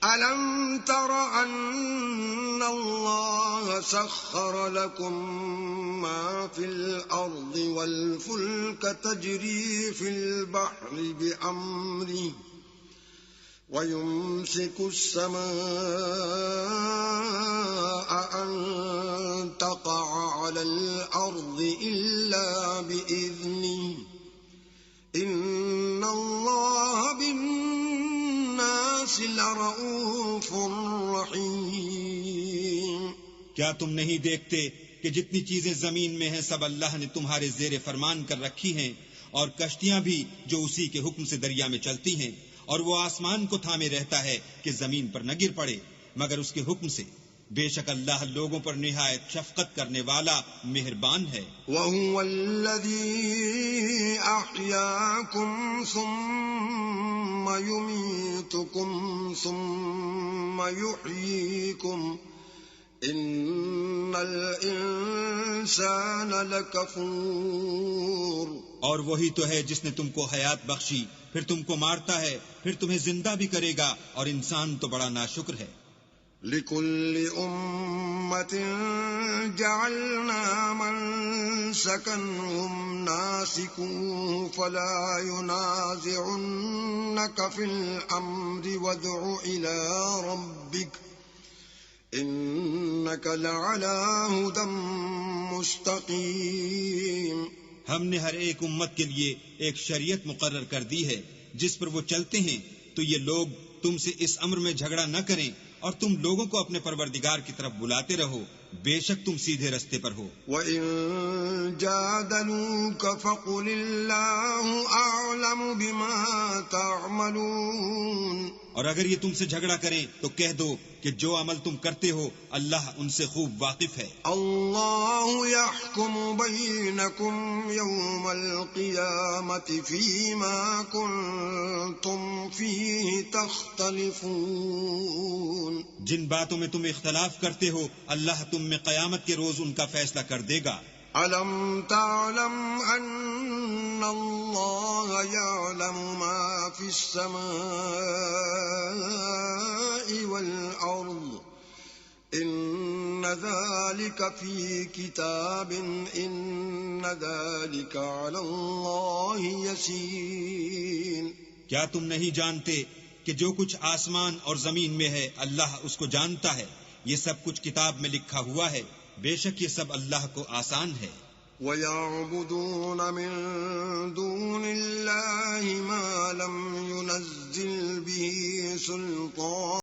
أَلَمْ تَرَ أَنَّ اللَّهَ سَخَّرَ لَكُم مَّا فِي الْأَرْضِ وَالْفُلْكَ تَجْرِي فِي الْبَحْرِ بِأَمْرِهِ وَيُمْسِكُ السَّمَاءَ أَن تَقَعَ عَلَى الْأَرْضِ إِلَّا بِإِذْنِهِ إِنَّ اللَّهَ بِالنَّاسِ لَرَءُوفٌ رَحِيمٌ۔ کیا تم نہیں دیکھتے کہ جتنی چیزیں زمین میں ہیں سب اللہ نے تمہارے زیر فرمان کر رکھی ہیں، اور کشتیاں بھی جو اسی کے حکم سے دریا میں چلتی ہیں، اور وہ آسمان کو تھامے رہتا ہے کہ زمین پر نہ گر پڑے مگر اس کے حکم سے۔ بے شک اللہ لوگوں پر نہایت شفقت کرنے والا مہربان ہے۔ وَهُوَ الَّذِي أَحْيَاكُمْ ثُمَّ يُمِيتُكُمْ ثُمَّ يُحْيِيكُمْ إِنَّ الْإِنسَانَ لَكَفُورٌ۔ اور وہی تو ہے جس نے تم کو حیات بخشی، پھر تم کو مارتا ہے، پھر تمہیں زندہ بھی کرے گا، اور انسان تو بڑا ناشکر ہے۔ لِكُلِّ أُمَّةٍ جَعَلْنَا مَنسَكًا هُمْ نَاسِكُوهُ فَلَا يُنَازِعُنَّكَ فِي الْأَمْرِ وَادْعُ إِلَىٰ رَبِّكَ إِنَّكَ لَعَلَىٰ هُدًى مُسْتَقِيمٍ۔ ہم نے ہر ایک امت کے لیے ایک شریعت مقرر کر دی ہے جس پر وہ چلتے ہیں، تو یہ لوگ تم سے اس امر میں جھگڑا نہ کریں، اور تم لوگوں کو اپنے پروردگار کی طرف بلاتے رہو، بے شک تم سیدھے رستے پر ہو۔ وَإِن جَادَلُوكَ فَقُلِ اللَّهُ أَعْلَمُ بِمَا تَعْمَلُونَ۔ اور اگر یہ تم سے جھگڑا کریں تو کہہ دو کہ جو عمل تم کرتے ہو اللہ ان سے خوب واقف ہے۔ اللہ يحكم بينكم يوم القيامة فيما كنتم فيه تختلفون۔ جن باتوں میں تم اختلاف کرتے ہو اللہ تم میں قیامت کے روز ان کا فیصلہ کر دے گا۔ أَلَمْ تَعْلَمْ أَنَّ اللَّهَ يَعْلَمُ مَا فِي السَّمَاءِ وَالْأَرْضِ إِنَّ ذَلِكَ فِي كِتَابٍ إِنَّ ذَلِكَ عَلَى اللَّهِ يَسِيرٌ۔ کیا تم نہیں جانتے کہ جو کچھ آسمان اور زمین میں ہے اللہ اس کو جانتا ہے، یہ سب کچھ کتاب میں لکھا ہوا ہے، بے شک یہ سب اللہ کو آسان ہے۔ وَيَعْبُدُونَ مِن دُونِ اللَّهِ مَا لَمْ يُنَزِّلْ بِهِ سُلْطَانًا